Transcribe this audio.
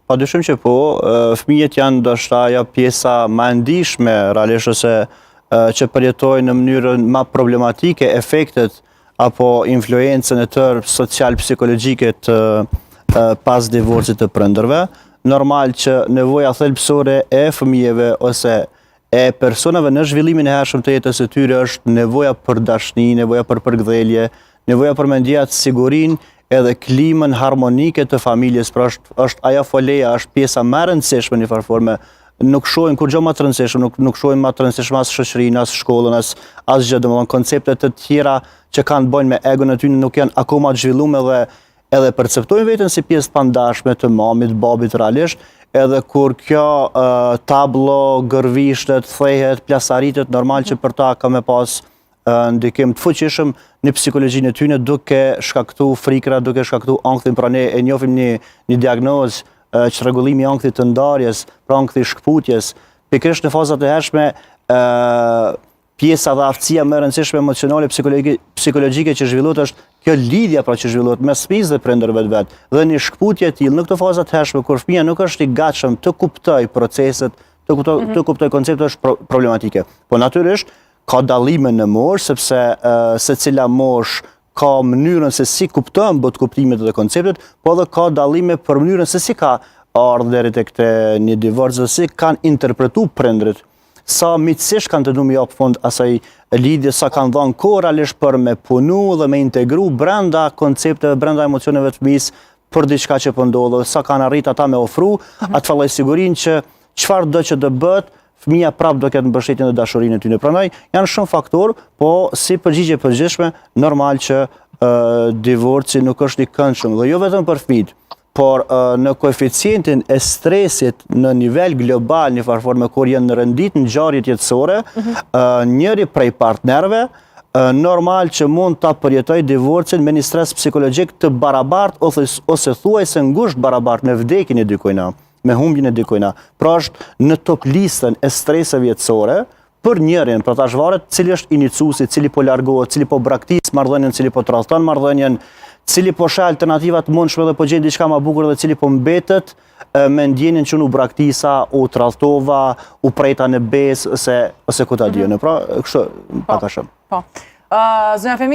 Padyshim që po, fëmijët janë ndoshta ajo pjesa më e ndihshme realisht ose që përjetojnë në mënyrën më problematike efektet apo influencën e tërë social-psikologjike të pas divorcit të prindërve. Normal që nevoja thelbësore e fëmijëve ose e personave në zhvillimin e hershëm të jetës së tyre është nevoja për dashni, nevoja për përkthjelje, nevoja për me ndjejt sigurinë edhe klimën harmonike të familjes, pra është ajo foleja, është pjesa më e rëndësishme në farë forme. Nuk shohim kur gjë më të rëndësishme, nuk shohim më të rëndësishme as shoqërinë, as shkollën, as gjë, domethënë konceptet të tjera që kanë bëjnë me egon e tyre nuk janë akoma të zhvilluar edhe perceptojnë veten si pjesë të pandashme të mamit, babit realisht, edhe kur kjo tablo gërvishtet, thehet, plasaritet, normal që për ta ka me pas ndikim të fuqishëm në psikologjinë e tyre duke shkaktu frikra, duke shkaktu ankthim, pra ne e njohim një diagnozë që rregullimi i ankthit të ndarjes, pra ankthi i shkputjes, pikërisht në fazat e hershme pjesa dhe aftësia më e rëndësishme emocionale psikologjike që zhvillohet është kjo lidhja pra që zhvillohet mes fëmijës dhe prindërve të vet. Dhe një shkputje e tillë në këto faza të hershme kur fëmia nuk është i gatshëm të kuptojë proceset, të kuptojë konceptet është problematike. Po natyrisht ka dallime në moshë sepse secila moshë ka mënyrën se si kupton bot kuptimet dhe konceptet, po edhe ka dallime për mënyrën se si ka ardhur deri tek një divorc dhe si kanë interpretuar prindrit. Sa mitësisht kanë të du me japë fund asaj lidhje, sa kanë dhënë kohë realisht për me punu dhe me integru brenda koncepteve, brenda emocioneve të fëmijës për diçka që po ndodh, sa kanë arrit ata me ofru atë falloj sigurinë që çfarë do që të bëhet, fëmia prapë do ketë mbështetjen dhe dashurinë e tyre. Prandaj janë shumë faktorë, po si përgjigje përgjithshme, normal që divorci nuk është i këndshëm dhe jo vetëm për fëmijët, por në koeficientin e stresit në nivel global, një farë forme kur janë në rëndit në ngjarjet jetësore, njëri prej partnerve normal që mund ta përjetojë divorcin me një stres psikologjik të barabartë ose thuajse ngushtë barabartë me vdekjen e dikujna, me humbjen e dikujna. Pra është në top listën e streseve jetësore për njërin, pra tash varet cili është inicuesi, cili po largohet, cili po braktis marrëdhënien, cili po tradhton marrëdhënien, cili po sheh alternativat mundshme dhe po gjen diçka më bukur dhe cili po mbetet me ndjenjen që unë u braktisa, u tradhtova, u preta në besë ose ku ta diun. Pra kështu pak a shumë. Po. Zonja Femi